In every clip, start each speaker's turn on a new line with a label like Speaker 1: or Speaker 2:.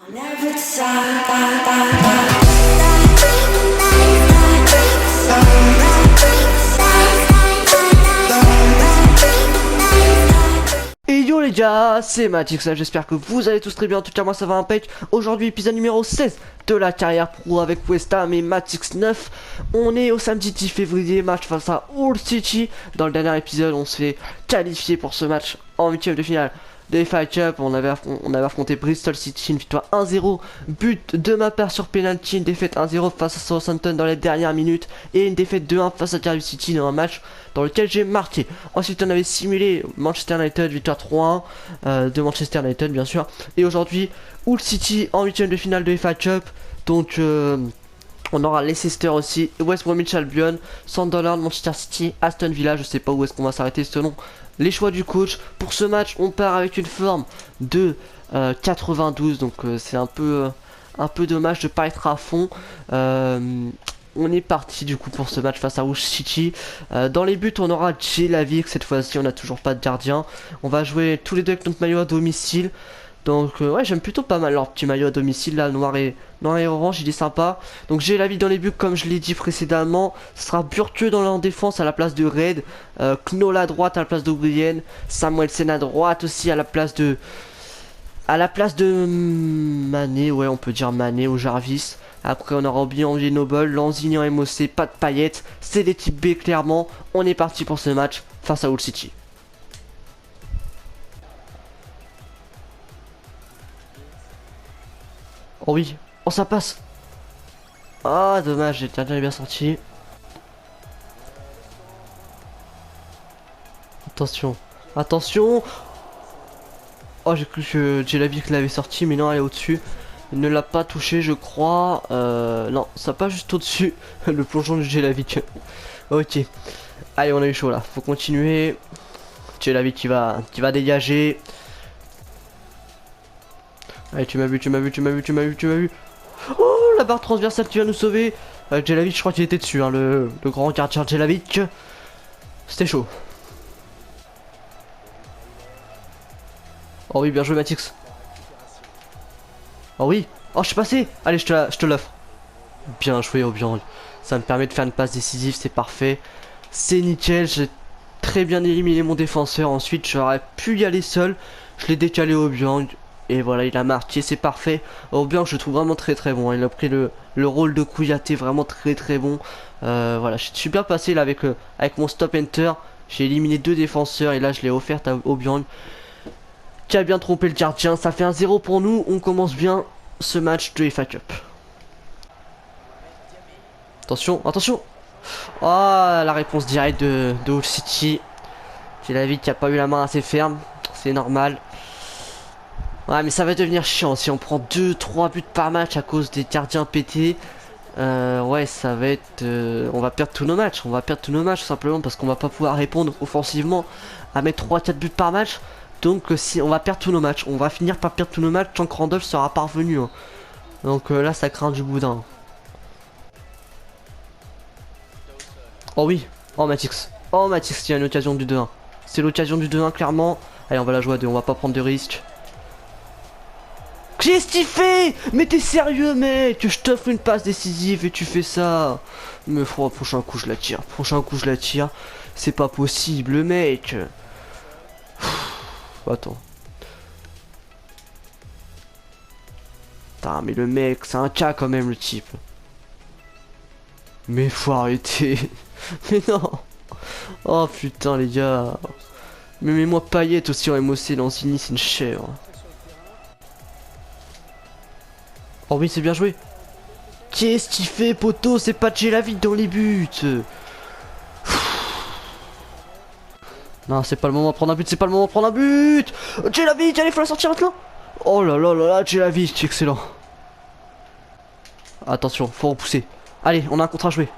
Speaker 1: Et yo les gars, c'est Matix, j'espère que vous allez tous très bien, en tout cas moi ça va impec. Aujourd'hui épisode numéro 16 de la carrière pro avec West Ham et Matix 9. On est au samedi 10 février, match face à Hull City. Dans le dernier épisode on se fait qualifier pour ce match en 8ème de finale de FA Cup. On avait affronté Bristol City, une victoire 1-0, but de ma part sur penalty, une défaite 1-0 face à Southampton dans les dernières minutes et une défaite 2-1 face à Cardiff City dans un match dans lequel j'ai marqué. Ensuite on avait simulé Manchester United, victoire 3-1 de Manchester United bien sûr, et aujourd'hui Hull City en 8ème de finale de FA Cup. Donc on aura Leicester aussi, West Bromwich Albion, Sunderland, Manchester City, Aston Villa. Je sais pas où est-ce qu'on va s'arrêter selon les choix du coach. Pour ce match on part avec une forme de 92, donc c'est un peu dommage de pas être à fond. On est parti du coup pour ce match face à Hull City. Dans les buts on aura Jelavic, cette fois-ci on n'a toujours pas de gardien. On va jouer tous les deux avec notre maillot à domicile. Donc ouais, j'aime plutôt pas mal leur petit maillot à domicile là, noir et orange, il est sympa. Donc j'ai la vie dans les buts comme je l'ai dit précédemment. Ce sera Burke dans la défense à la place de Red, Knoll à droite à la place d'O'Brien, Samuelsen à droite aussi à la place de Mané, ouais on peut dire Mané ou Jarvis. Après on aura oublié Noble, Lanzini en MOC, pas de paillettes, c'est des types B clairement. On est parti pour ce match face à Hull City. Oh oui, oh ça passe. Ah dommage, j'ai déjà bien sorti. Attention, attention. Oh j'ai cru que Jelavic l'avait sorti, mais non elle est au-dessus. Il ne l'a pas touché je crois. Non, ça pas juste au-dessus. Le plongeon de Jelavic. Ok. Allez on a eu chaud là, faut continuer. Jelavic qui va dégager. Allez tu m'as vu. Oh la barre transversale qui va nous sauver. Jelavic je crois qu'il était dessus hein, le grand gardien Jelavic. C'était chaud. Oh oui bien joué Matix. Oh oui. Oh je suis passé. Allez je te l'offre. Bien joué Obiang. Ça me permet de faire une passe décisive, c'est parfait. C'est nickel, j'ai très bien éliminé mon défenseur. Ensuite j'aurais pu y aller seul. Je l'ai décalé Obiang. Et voilà, il a marqué, c'est parfait. Obiang, je le trouve vraiment très bon. Il a pris le rôle de Kouyaté, vraiment très bon. Voilà, je suis bien passé là avec mon stop enter. J'ai éliminé deux défenseurs et là je l'ai offerte à Obiang, qui a bien trompé le gardien. Ça fait 1-0 pour nous. On commence bien ce match de FA Cup. Attention, attention. Oh, la réponse directe de Hull City. J'ai la vie qui a pas eu la main assez ferme. C'est normal. Ouais mais ça va devenir chiant si on prend 2-3 buts par match à cause des gardiens pétés. Ouais ça va être... on va perdre tous nos matchs. On va perdre tous nos matchs simplement parce qu'on va pas pouvoir répondre offensivement à mettre 3-4 buts par match. Donc si on va perdre tous nos matchs. On va finir par perdre tous nos matchs tant que Randolph sera parvenu hein. Donc là ça craint du boudin. Oh oui. Oh Matix. Oh Matix il y a une occasion du 2-1. C'est l'occasion du 2-1 clairement. Allez on va la jouer à 2. On va pas prendre de risques. Qu'est-ce qu'il fait? Mais t'es sérieux mec? Je t'offre une passe décisive et tu fais ça. Mais prochain coup je la tire. Prochain coup je la tire. C'est pas possible mec. Attends. Putain mais le mec c'est un cas quand même le type. Mais faut arrêter. Mais non. Oh putain les gars. Mais mets-moi paillette aussi en MOC. Lanzini c'est une chèvre. Oh oui c'est bien joué. Qu'est-ce qu'il fait poteau? C'est pas Jelavic dans les buts. Non c'est pas le moment de prendre un but. C'est pas le moment de prendre un but. Jelavic allez faut la sortir maintenant. Oh là là là là Jelavic excellent. Attention faut repousser. Allez on a un contre à jouer.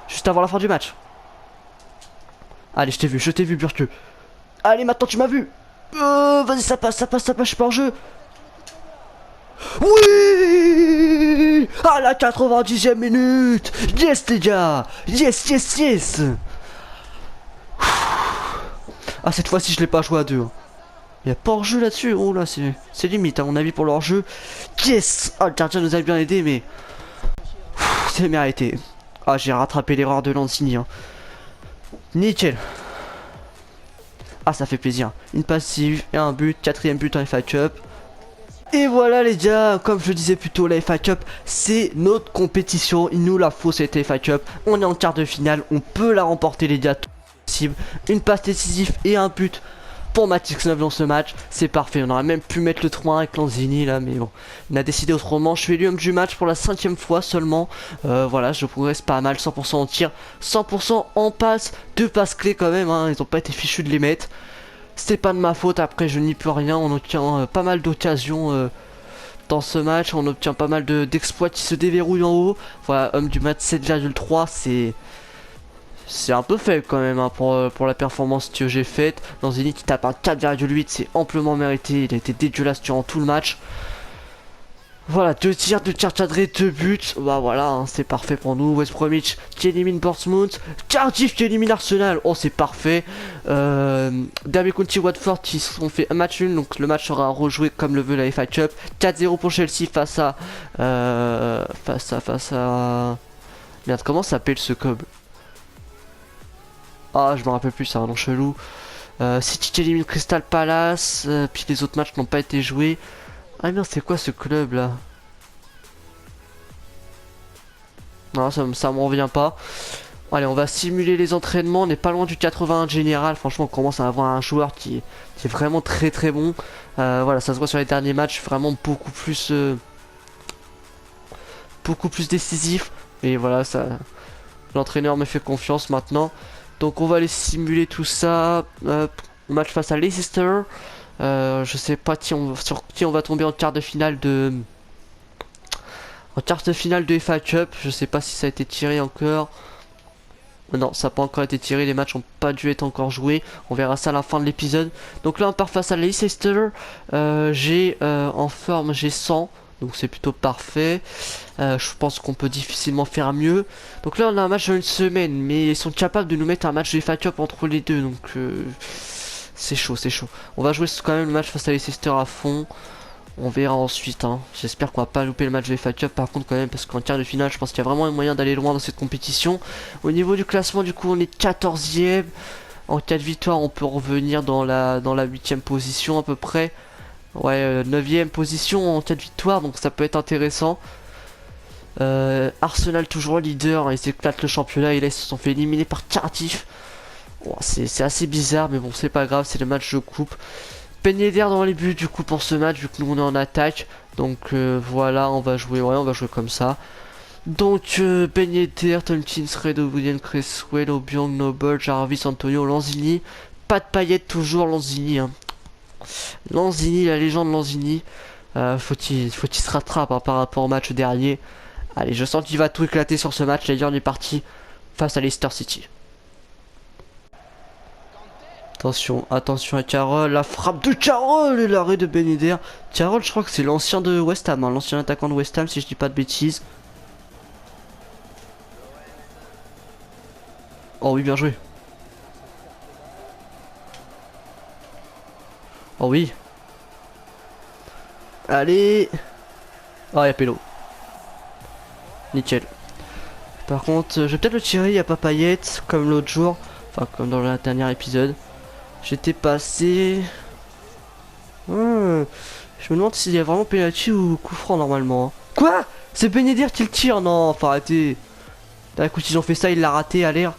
Speaker 1: Juste avant la fin du match. Allez je t'ai vu Burke. Allez maintenant tu m'as vu. Vas-y ça passe je suis pas en jeu. Oui. À la 90e minute. Yes les gars. Yes. Ah cette fois-ci je l'ai pas joué à 2 hein. Il n'y a pas hors-jeu là-dessus. Oh là, c'est limite à mon avis pour le hors-jeu. Yes. Ah, le gardien nous a bien aidé, mais c'est mérité. Ah, j'ai rattrapé l'erreur de Lanzini. Hein. Nickel. Ah, ça fait plaisir. Une passive et un but. 4ème but en FA Cup. Et voilà les gars, comme je le disais plus tôt, la FA Cup, c'est notre compétition. Il nous la faut cette FA Cup. On est en quart de finale, on peut la remporter les gars, tout possible. Une passe décisive et un but pour Matix 9 dans ce match. C'est parfait, on aurait même pu mettre le 3-1 avec Lanzini là, mais bon, on a décidé autrement. Je suis élu homme du match pour la 5ème fois seulement. Voilà, je progresse pas mal, 100% en tir, 100% en passe. 2 passes clés quand même, hein. Ils ont pas été fichus de les mettre. C'est pas de ma faute, après je n'y peux rien, on obtient pas mal d'occasions dans ce match, on obtient pas mal d'exploits qui se déverrouillent en haut. Voilà, homme du match 7,3, c'est un peu faible quand même hein, pour la performance que j'ai faite. Lanzini qui tape un 4,8, c'est amplement mérité, il a été dégueulasse durant tout le match. Voilà, 2 tirs, 2 tirs cadrés, 2 buts. Bah voilà, hein, c'est parfait pour nous. West Bromwich qui élimine Portsmouth. Cardiff qui élimine Arsenal. Oh, c'est parfait. Derby County Watford qui se sont fait un match nul. Donc le match sera rejoué comme le veut la FA Cup. 4-0 pour Chelsea face à... Merde, comment s'appelle ce club? Ah, je me rappelle plus, c'est un nom chelou. City qui élimine Crystal Palace. Puis les autres matchs n'ont pas été joués. Ah merde, c'est quoi ce club là? Non, ça me revient pas. Allez, on va simuler les entraînements. On n'est pas loin du 81 général. Franchement, on commence à avoir un joueur qui est vraiment très très bon. Voilà, ça se voit sur les derniers matchs. Vraiment beaucoup plus décisif. Et voilà, ça, l'entraîneur me fait confiance maintenant. Donc on va aller simuler tout ça. Match face à Leicester. Je sais pas sur qui on va tomber en quart de finale de... En quart de finale de FA Cup. Je sais pas si ça a été tiré encore. Non, ça n'a pas encore été tiré. Les matchs n'ont pas dû être encore joués. On verra ça à la fin de l'épisode. Donc là on part face à Leicester. J'ai en forme, j'ai 100. Donc c'est plutôt parfait. Je pense qu'on peut difficilement faire mieux. Donc là on a un match dans une semaine. Mais ils sont capables de nous mettre un match de FA Cup entre les deux. Donc... c'est chaud, c'est chaud. On va jouer quand même le match face à Leicester à fond. On verra ensuite. Hein. J'espère qu'on va pas louper le match de FA Cup par contre quand même. Parce qu'en quart de finale, je pense qu'il y a vraiment un moyen d'aller loin dans cette compétition. Au niveau du classement, du coup, on est 14e. En cas de victoire, on peut revenir dans la 8ème position à peu près. Ouais, 9ème position en cas de victoire. Donc ça peut être intéressant. Arsenal toujours leader. Hein, ils éclatent le championnat. Et là, ils se sont fait éliminer par Cardiff. Oh, c'est assez bizarre, mais bon, c'est pas grave, c'est le match de coupe. Ben Yedder dans les buts du coup pour ce match, vu que nous on est en attaque. Donc voilà, on va jouer comme ça. Donc Ben Yedder, Tompkins, Redo, William, Cresswell, Obiang, Noble, Jarvis, Antonio, Lanzini. Pas de paillettes toujours, Lanzini. Hein. Lanzini, la légende Lanzini. Faut qu'il se rattrape hein, par rapport au match dernier. Allez, je sens qu'il va tout éclater sur ce match. D'ailleurs, on est parti face à Leicester City. Attention, attention à Carroll, la frappe de Carroll et l'arrêt de Ben Yedder. Carroll, je crois que c'est l'ancien de West Ham, hein, l'ancien attaquant de West Ham si je dis pas de bêtises. Oh oui, bien joué. Oh oui. Allez. Oh, y'a Pélo. Nickel. Par contre, je vais peut-être le tirer, il n'y a pas paillette, comme l'autre jour. Enfin, comme dans le dernier épisode. J'étais passé... Je me demande s'il y a vraiment penalty ou coup franc normalement. Hein. Quoi? C'est Ben Yedder qui le tire? Non, enfin arrêtez. D'un coup ils ont fait ça, il l'a raté à l'air.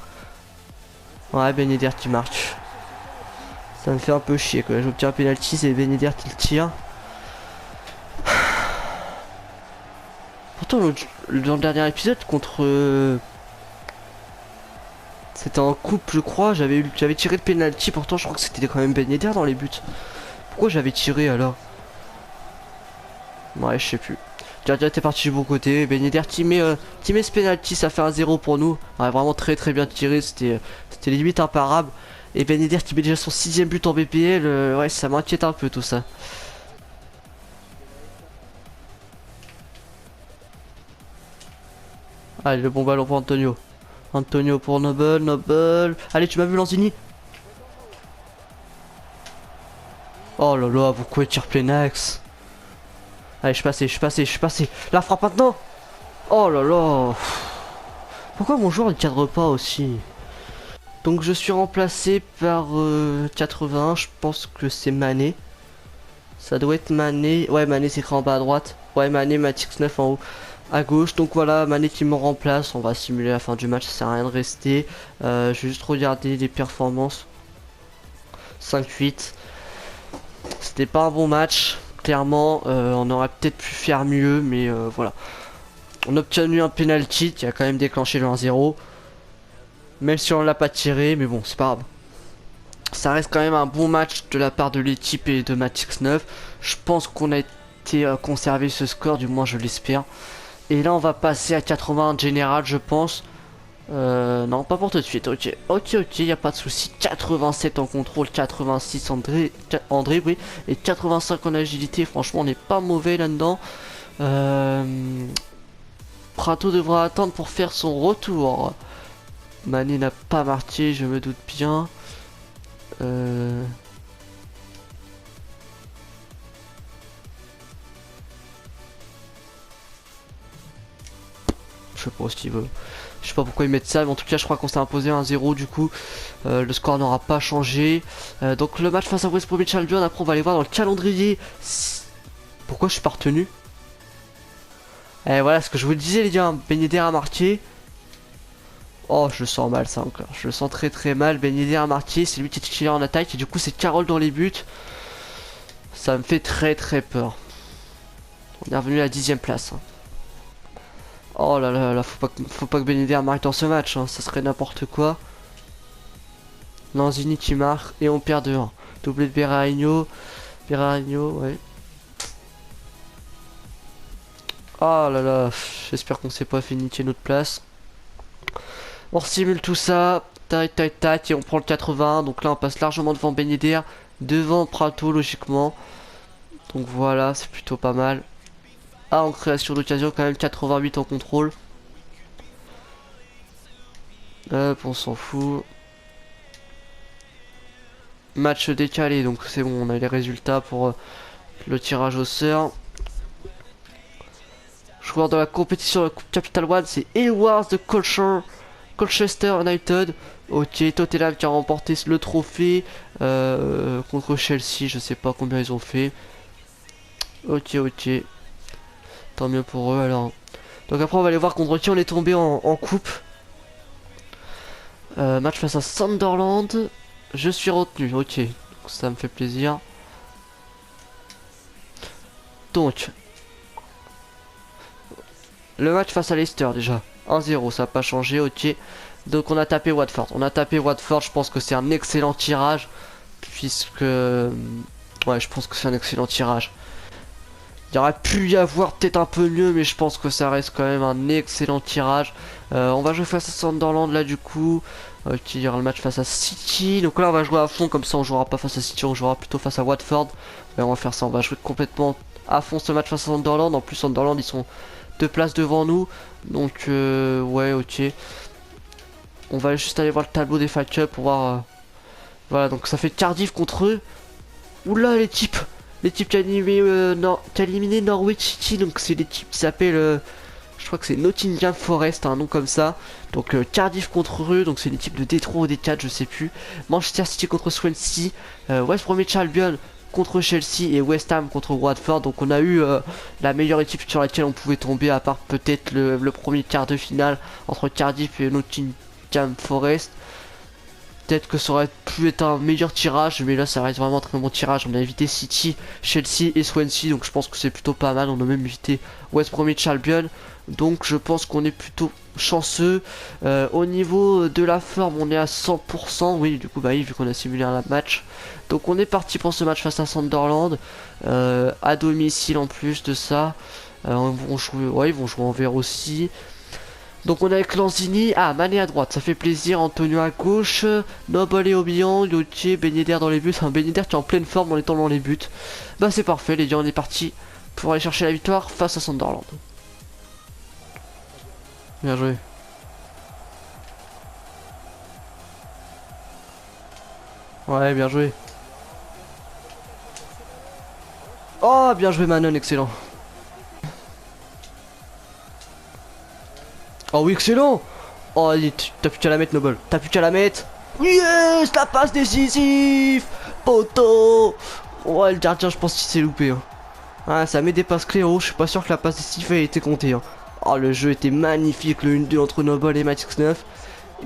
Speaker 1: Ouais, Ben Yedder qui marque. Ça me fait un peu chier quoi. J'obtiens un penalty, c'est Ben Yedder qui le tire. Pourtant dans le dernier épisode contre... C'était en coupe je crois, j'avais tiré le penalty, pourtant je crois que c'était quand même Ben Yedder dans les buts. Pourquoi j'avais tiré alors? Ouais, je sais plus. Déjà t'es parti du bon côté, Ben Yedder qui met ce penalty, ça fait un 0 pour nous. Ouais, vraiment très très bien tiré, c'était limite imparable. Et Ben Yedder qui met déjà son 6ème but en BPL, ouais ça m'inquiète un peu tout ça. Allez, le bon ballon pour Antonio. Antonio pour Noble. Allez, tu m'as vu Lanzini? Oh là là, pourquoi il tire plein axe? Allez, je suis passé. La frappe maintenant. Oh là là. Pourquoi mon joueur ne cadre pas aussi? Donc je suis remplacé par 81, je pense que c'est Mané. Ça doit être Mané. Ouais, Mané c'est écrit en bas à droite. Ouais, Mané, Matix 9 en haut à gauche. Donc voilà, Mané qui me remplace. On va simuler la fin du match, ça sert à rien de rester. Je vais juste regarder les performances. 5-8. C'était pas un bon match. Clairement, on aurait peut-être pu faire mieux, mais voilà. On a obtenu un penalty qui a quand même déclenché le 1-0. Même si on l'a pas tiré, mais bon, c'est pas grave. Ça reste quand même un bon match de la part de l'équipe et de Matix 9. Je pense qu'on a été conservé ce score, du moins je l'espère. Et là on va passer à 80 général je pense. Non pas pour tout de suite, ok. Ok, y a pas de souci. 87 en contrôle, 86 André oui. Et 85 en agilité, franchement on n'est pas mauvais là-dedans. Prato devra attendre pour faire son retour. Mané n'a pas marqué, je me doute bien. Je sais pas ce qu'il veut. Je sais pas pourquoi ils mettent ça, mais en tout cas je crois qu'on s'est imposé 1-0 du coup. Le score n'aura pas changé. Donc le match face à West Bromwich Albion, après on va aller voir dans le calendrier. Pourquoi je suis pas retenu? Et voilà ce que je vous le disais les gars, Ben Yedder a marqué. Oh je le sens mal ça encore, je le sens très très mal. Ben Yedder a marqué, c'est lui qui est titulaire en attaque et du coup c'est Carroll dans les buts. Ça me fait très très peur. On est revenu à la 10ème place. Oh là là là, faut pas que Ben Yedder marque dans ce match, hein. Ça serait n'importe quoi. Lanzini qui marque et on perd 2-1. Doublé de Berahino. Berahino, ouais. Oh là là, j'espère qu'on s'est pas fait niquer notre place. On simule tout ça, tac tac tac, et on prend le 80. Donc là on passe largement devant Ben Yedder, devant Prato logiquement. Donc voilà, c'est plutôt pas mal. Ah, en création d'occasion quand même, 88 en contrôle. Hop, on s'en fout. Match décalé, donc c'est bon, on a les résultats pour le tirage au sort. Joueur de la compétition de la Coupe Capital One, c'est Edwards de Colchester United. Ok, Tottenham qui a remporté le trophée contre Chelsea, je sais pas combien ils ont fait. Ok, tant mieux pour eux alors. Donc après on va aller voir contre qui on est tombé en coupe. Match face à Sunderland. Je suis retenu, ok. Donc, ça me fait plaisir. Donc, le match face à Leicester déjà. 1-0, ça n'a pas changé, ok. Donc on a tapé Watford. Je pense que c'est un excellent tirage. Puisque... Ouais, je pense que c'est un excellent tirage. Il y aurait pu y avoir peut-être un peu mieux, mais je pense que ça reste quand même un excellent tirage. On va jouer face à Sunderland là du coup. Ok, il y aura le match face à City. Donc là on va jouer à fond, comme ça on jouera pas face à City, on jouera plutôt face à Watford. Et on va faire ça, on va jouer complètement à fond ce match face à Sunderland. En plus Sunderland ils sont 2 places devant nous. Donc ouais, ok. On va juste aller voir le tableau des FA Cup pour voir... Voilà, donc ça fait Cardiff contre eux. Oula les types qui a éliminé Norwich City, donc c'est l'équipe qui s'appelle, je crois que c'est Nottingham Forest, un nom comme ça. Donc Cardiff contre eux, donc c'est une équipe de D3 ou D4, je sais plus. Manchester City contre Swansea, West Bromwich Albion contre Chelsea et West Ham contre Watford. Donc on a eu la meilleure équipe sur laquelle on pouvait tomber, à part peut-être le premier quart de finale entre Cardiff et Nottingham Forest. Peut-être que ça aurait pu être un meilleur tirage, mais là ça reste vraiment un très bon tirage. On a évité City, Chelsea et Swansea, donc je pense que c'est plutôt pas mal. On a même évité West Bromwich Albion, donc je pense qu'on est plutôt chanceux. Au niveau de la forme, on est à 100%. Oui, du coup, bah oui, vu qu'on a simulé un match. Donc on est parti pour ce match face à Sunderland, à domicile en plus de ça. Ils vont jouer, ouais, ils vont jouer en vert aussi. Donc on a avec Lanzini, Mané à droite, ça fait plaisir, Antonio à gauche, Noble et Obiang, Lyotier, Ben Yedder dans les buts, Ben Yedder qui est en pleine forme en étant dans les buts. Bah c'est parfait les gars, on est parti pour aller chercher la victoire face à Sunderland. Bien joué. Ouais, bien joué. Oh, bien joué Manon, excellent. Oh oui, excellent. Oh, allez, t'as plus qu'à la mettre, Noble. T'as plus qu'à la mettre. Yes, la passe décisive. Poto. Ouais, le gardien, je pense qu'il s'est loupé. Hein. Ah, ça met des passes clés. Oh, je suis pas sûr que la passe décisive ait été comptée. Hein. Oh, le jeu était magnifique, le 1-2 entre Noble et Matix 9.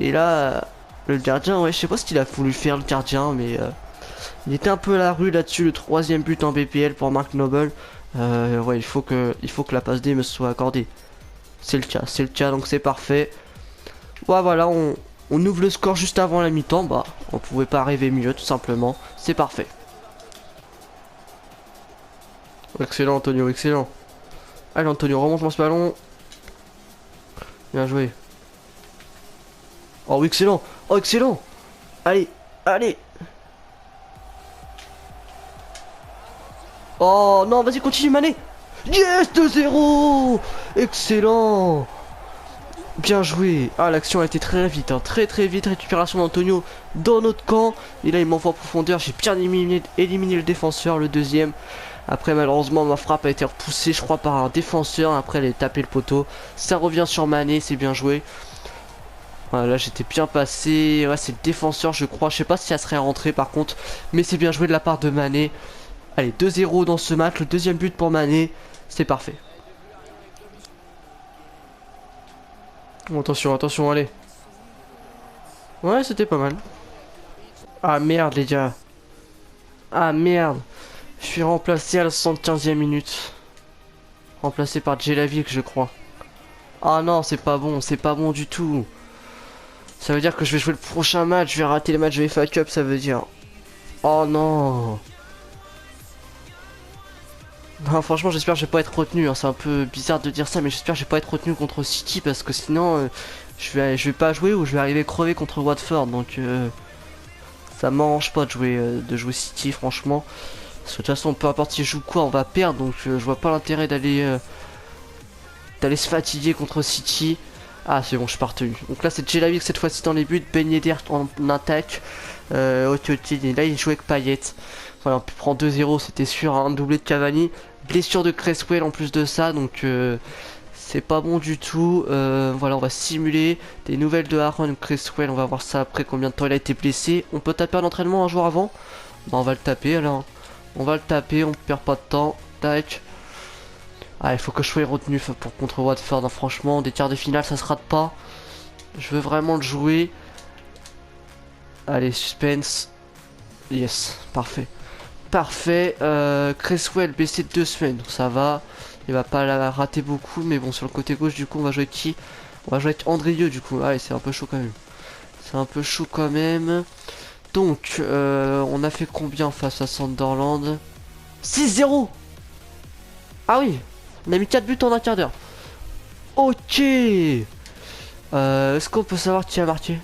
Speaker 1: Et là, le gardien, ouais, je sais pas ce qu'il a voulu faire, le gardien, mais il était un peu à la rue là-dessus. Le troisième but en BPL pour Mark Noble. Ouais, il faut que la passe D me soit accordée. C'est le cas, donc c'est parfait. Ouais, voilà, on ouvre le score juste avant la mi-temps. Bah, on pouvait pas rêver mieux, tout simplement. C'est parfait. Excellent, Antonio, excellent. Allez, Antonio, remonte-moi ce ballon. Bien joué. Oh, excellent. Oh, excellent. Allez, allez. Oh, non, vas-y, continue, Mané. Yes, 2-0. Excellent. Bien joué. Ah, l'action a été très vite, hein. Très très vite. Récupération d'Antonio dans notre camp. Et là, il m'envoie en profondeur. J'ai bien éliminé le défenseur, le deuxième. Après, malheureusement, ma frappe a été repoussée, je crois, par un défenseur. Après, elle a tapé le poteau. Ça revient sur Mané, c'est bien joué. Voilà, là, j'étais bien passé. Ouais, c'est le défenseur, je crois. Je sais pas si ça serait rentré, par contre. Mais c'est bien joué de la part de Mané. Allez, 2-0 dans ce match. Le deuxième but pour Mané. C'est parfait. Oh, attention, attention, allez. Ouais, c'était pas mal. Ah merde, les gars. Ah merde. Je suis remplacé à la 75e minute. Remplacé par Jelavic, je crois. Ah non, c'est pas bon du tout. Ça veut dire que je vais jouer le prochain match, je vais rater le match de FA Cup, ça veut dire. Oh non. Non, franchement, j'espère que je vais pas être retenu. Hein. C'est un peu bizarre de dire ça, mais j'espère que je vais pas être retenu contre City parce que sinon, je vais pas jouer ou je vais arriver crevé contre Watford. Donc, ça m'arrange pas de jouer City, franchement. Parce que de toute façon, peu importe si je joue quoi, on va perdre. Donc, je vois pas l'intérêt d'aller se fatiguer contre City. Ah, c'est bon, je suis pas retenu. Donc là, c'est Jelavic cette fois-ci dans les buts. Ben Yedder en attaque. Et là, il joue avec Payet. Voilà, on prend 2-0, c'était sûr. Un doublé de Cavani. Blessure de Cresswell en plus de ça. Donc, c'est pas bon du tout. Voilà, on va simuler des nouvelles de Aaron Cresswell. On va voir ça après combien de temps il a été blessé. On peut taper un entraînement un jour avant. Bah, on va le taper alors. On va le taper, on perd pas de temps. Tac. Ah, il faut que je sois retenu pour contre Watford. Hein. Franchement, des quarts de finale, ça se rate pas. Je veux vraiment le jouer. Allez, suspense. Yes, parfait. Parfait. Cresswell baissé de 2 semaines. Donc ça va. Il va pas la rater beaucoup. Mais bon, sur le côté gauche, du coup, on va jouer avec qui? On va jouer avec Andrieux, du coup. Allez, c'est un peu chaud quand même. C'est un peu chaud quand même. Donc, on a fait combien face à Sunderland? 6-0. Ah oui, on a mis 4 buts en un quart d'heure. Ok. Est-ce qu'on peut savoir qui a marqué?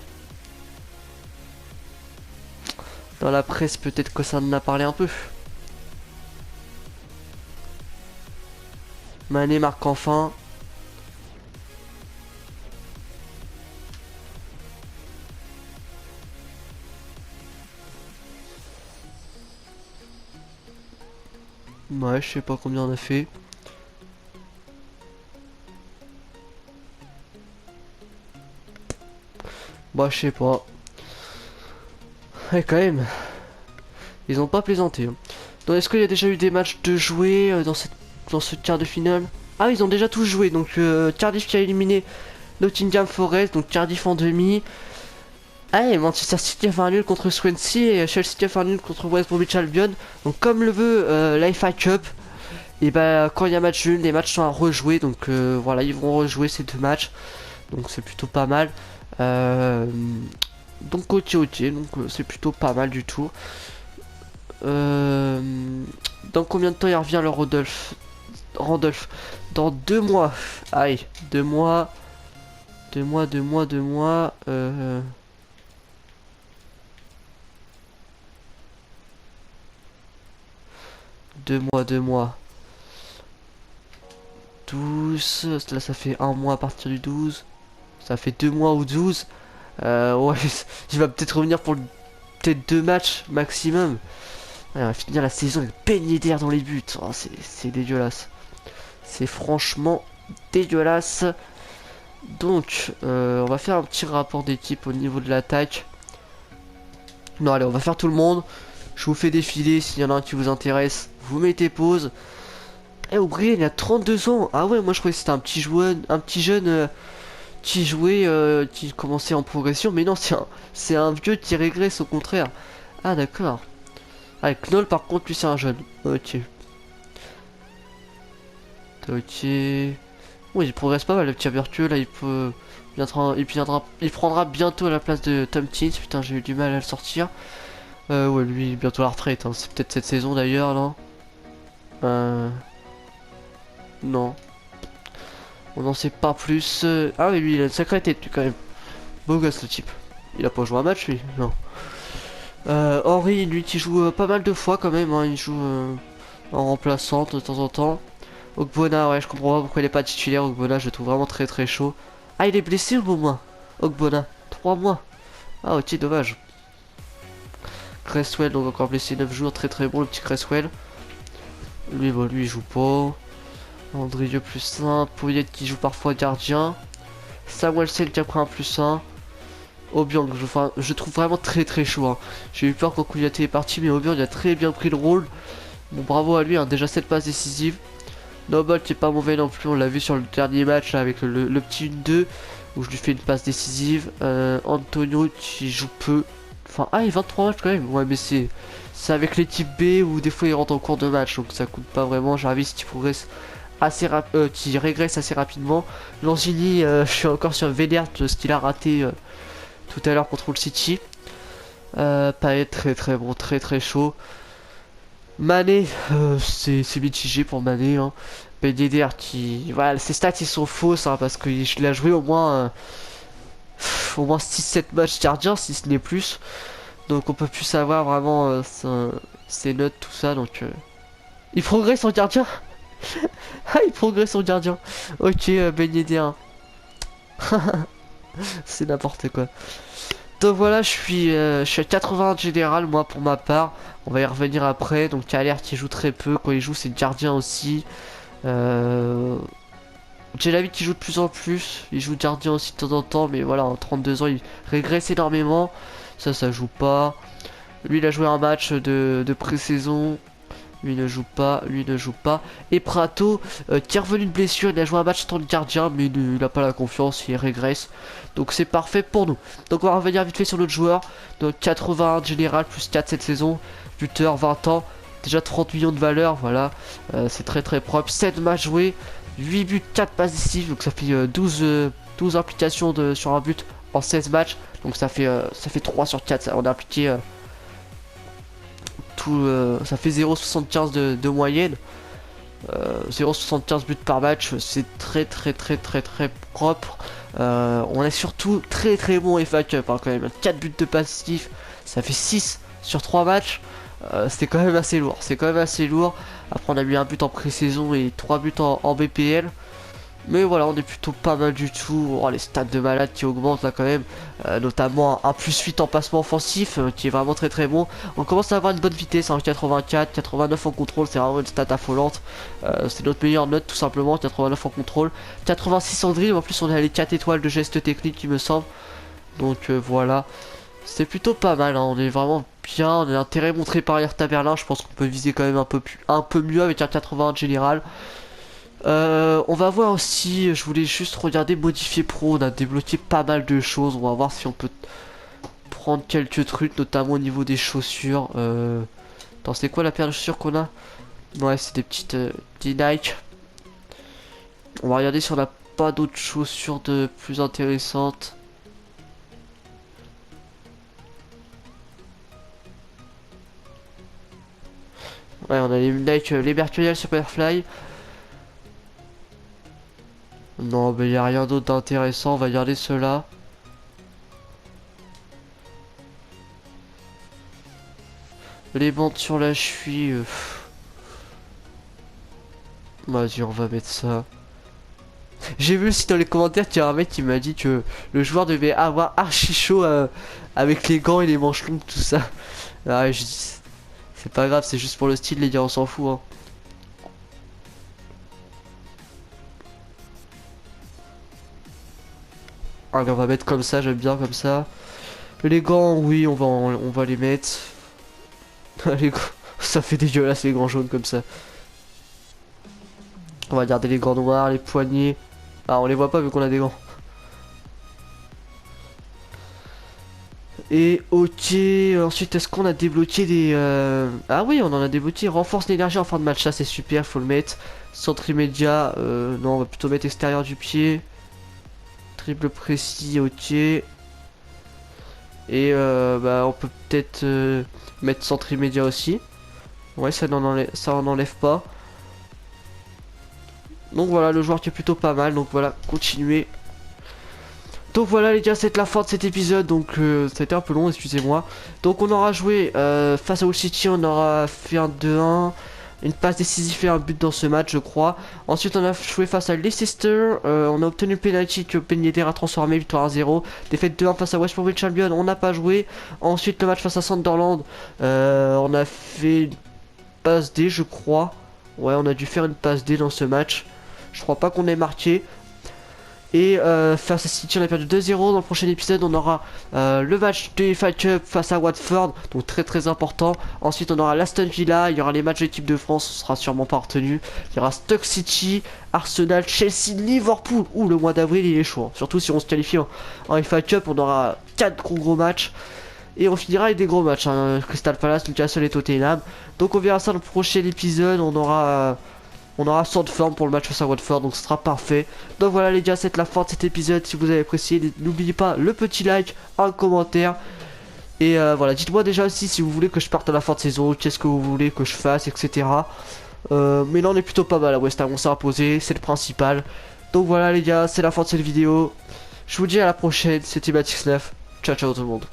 Speaker 1: Dans la presse, peut-être que ça en a parlé un peu. Mané marque enfin. Ouais, je sais pas combien on a fait. Bah, je sais pas. Ouais, quand même. Ils ont pas plaisanté. Hein. Donc, est-ce qu'il y a déjà eu des matchs de jouer dans ce quart de finale? Ah, ils ont déjà tous joué. Donc, Cardiff qui a éliminé Nottingham Forest. Donc, Cardiff en demi. Ah, et Manchester City a fait un nul contre Swansea et Chelsea a fait un nul contre West Bromwich Albion. Donc, comme le veut la FA Cup, et bah, quand il y a match nul, les matchs sont à rejouer. Donc, voilà, ils vont rejouer ces deux matchs. Donc, c'est plutôt pas mal. Donc, ok, donc c'est plutôt pas mal du tout. Dans combien de temps il revient le Randolph? Dans 2 mois. Aïe, 2 mois. 2 mois, 2 mois, 2 mois. 2 mois, 2 mois. 12. Là, ça fait 1 mois à partir du 12. Ça fait 2 mois ou 12. Ouais, il va peut-être revenir pour peut-être 2 matchs maximum. Ouais, on va finir la saison avec Ben Yedder dans les buts. Oh, c'est dégueulasse. C'est franchement dégueulasse. Donc, on va faire un petit rapport d'équipe au niveau de l'attaque. Non, allez, on va faire tout le monde. Je vous fais défiler. S'il y en a un qui vous intéresse, vous mettez pause. Eh, O'Brien, il a 32 ans. Ah ouais, moi je croyais que c'était un petit jeune qui jouait, qui commençait en progression. Mais non, c'est un vieux qui régresse au contraire. Ah d'accord. Ah, Knoll par contre, lui c'est un jeune. Ok. Ok. Oui, il progresse pas mal, le petit vertueux là, il peut. Il prendra bientôt la place de Tom Teens. Putain, j'ai eu du mal à le sortir. Ouais, lui, bientôt la retraite. Hein. C'est peut-être cette saison d'ailleurs, non? Non. On n'en sait pas plus. Ah oui, lui, il a une sacrée tête, quand même. Beau gosse, le type. Il a pas joué un match, lui? Non. Henry, lui, qui joue pas mal de fois, quand même. Hein. Il joue en remplaçante de temps en temps. Ogbonna, ouais, je comprends pas pourquoi il est pas titulaire. Ogbonna, je le trouve vraiment très très chaud. Ah, il est blessé au moins. Ogbonna, 3 mois. Ah, ok, dommage. Cresswell, donc encore blessé 9 jours. Très très bon, le petit Cresswell. Lui, bon, lui, il joue pas. Andrieux plus 1. Pouyette qui joue parfois gardien. Samuelsen qui a pris un plus 1. Obiang, je trouve vraiment très très chaud. Hein. J'ai eu peur quand Kouyaté est parti, mais Obiang il a très bien pris le rôle. Bon, bravo à lui, hein, déjà 7 passes décisives. Noble qui est pas mauvais non plus, on l'a vu sur le dernier match là, avec le petit 1-2 où je lui fais une passe décisive. Antonio qui joue peu. Enfin, ah, il 23 matchs quand même. Ouais, mais c'est avec l'équipe B où des fois il rentre en cours de match, donc ça coûte pas vraiment. Jarvis qui progresse assez qui régresse assez rapidement. Lanzini, je suis encore sur Védert, ce qu'il a raté tout à l'heure contre le City. Paet très très bon, très très chaud. Mané, c'est mitigé pour Mané. Hein. Ben Yedder qui... Voilà, ses stats ils sont fausses hein, parce qu'il a joué au moins 6-7 matchs gardiens si ce n'est plus. Donc on peut plus savoir vraiment ses notes, tout ça. Donc il progresse en gardien. Ah, il progresse en gardien. Ok, Ben Yedder. C'est n'importe quoi. Donc voilà, je suis à 80 général moi pour ma part. On va y revenir après. Donc Calère qui joue très peu. Quand il joue, c'est le gardien aussi. J'ai l'habitude qui joue de plus en plus. Il joue gardien aussi de temps en temps. Mais voilà, en 32 ans, il régresse énormément. Ça joue pas. Lui, il a joué un match de pré-saison. Lui ne joue pas, lui ne joue pas. Et Prato, qui est revenu de blessure, il a joué un match tant de gardien, mais il n'a pas la confiance, il régresse. Donc c'est parfait pour nous. Donc on va revenir vite fait sur notre joueur. Donc 81 général, plus 4 cette saison. Buteur, 20 ans. Déjà 30 millions de valeur, voilà. C'est très très propre. 7 matchs joués, 8 buts, 4 passes décisives. Donc ça fait 12 implications sur un but en 16 matchs. Donc ça fait 3 sur 4. On a appliqué... ça fait 0,75 de moyenne. 0,75 buts par match, c'est très très très très très propre. On est surtout très très bon FA Cup hein, quand même. 4 buts de passif, ça fait 6 sur 3 matchs. C'est quand même assez lourd. C'est quand même assez lourd. Après on a mis un but en pré-saison et 3 buts en BPL. Mais voilà, on est plutôt pas mal du tout. Oh, les stats de malade qui augmentent là quand même. Notamment un +8 en passement offensif qui est vraiment très très bon. On commence à avoir une bonne vitesse en 84, 89 en contrôle. C'est vraiment une stat affolante. C'est notre meilleure note tout simplement. 89 en contrôle. 86 en dribble. En plus, on est à les 4 étoiles de geste technique, il me semble. Donc voilà. C'est plutôt pas mal. Hein. On est vraiment bien. On a intérêt montré par Hertha Berlin. Je pense qu'on peut viser quand même un peu mieux avec un 80 général. On va voir aussi, je voulais juste regarder modifier pro, on a débloqué pas mal de choses, on va voir si on peut prendre quelques trucs, notamment au niveau des chaussures. Attends, c'est quoi la paire de chaussures qu'on a? Ouais, c'est des petites des Nike. On va regarder si on n'a pas d'autres chaussures de plus intéressantes. Ouais, on a les Nike, les Mercurial Superfly. Non, mais il n'y a rien d'autre d'intéressant, on va garder cela. Les bandes sur la cheville. Vas-y, on va mettre ça. J'ai vu aussi dans les commentaires qu'il y a un mec qui m'a dit que le joueur devait avoir archi chaud avec les gants et les manches longues, tout ça. Ah, je dis, C'est pas grave, c'est juste pour le style les gars, on s'en fout hein. Allez, on va mettre comme ça, j'aime bien comme ça. Les gants, oui, on va les mettre. Les gants, ça fait dégueulasse les gants jaunes comme ça. On va garder les gants noirs, les poignets. Ah, on les voit pas vu qu'on a des gants. Et ok, ensuite est-ce qu'on a débloqué des... Ah oui, on en a débloqué. Renforce l'énergie en fin de match, ça c'est super, faut le mettre. Centre immédiat, non, on va plutôt mettre extérieur du pied. Triple précis, ok. Et bah on peut peut-être mettre centre immédiat aussi. Ouais, ça en enlève pas. Donc voilà, le joueur qui est plutôt pas mal. Donc voilà, continuez. Donc voilà les gars, c'est la fin de cet épisode. Donc ça a été un peu long, excusez-moi. Donc on aura joué face à Hull City, on aura fait un 2-1. Une passe décisive et un but dans ce match, je crois. Ensuite, on a joué face à Leicester. On a obtenu le penalty que Ben Yedder a transformé, victoire 1-0. Défaite 2-1 face à West Bromwich Albion, on n'a pas joué. Ensuite, le match face à Sunderland, on a fait une passe D, je crois. Ouais, on a dû faire une passe D dans ce match. Je crois pas qu'on ait marqué. Et face à City, on a perdu 2-0. Dans le prochain épisode, on aura le match de FA Cup face à Watford, donc très très important. Ensuite, on aura l'Aston Villa, il y aura les matchs de l'équipe de France, ce sera sûrement pas retenu. Il y aura Stoke City, Arsenal, Chelsea, Liverpool. Ouh, le mois d'avril, il est chaud, hein. Surtout si on se qualifie en FA Cup, on aura 4 gros matchs. Et on finira avec des gros matchs, hein. Crystal Palace, Newcastle et Tottenham. Donc on verra ça dans le prochain épisode, on aura 100 de forme pour le match face à Watford, donc ce sera parfait. Donc voilà les gars, c'est la fin de cet épisode. Si vous avez apprécié, n'oubliez pas le petit like, un commentaire. Et voilà, dites-moi déjà aussi si vous voulez que je parte à la fin de saison, qu'est-ce que vous voulez que je fasse, etc. Mais là on est plutôt pas mal à West Ham, on s'est imposé, c'est le principal. Donc voilà les gars, c'est la fin de cette vidéo. Je vous dis à la prochaine, c'était Matix9. Ciao ciao tout le monde.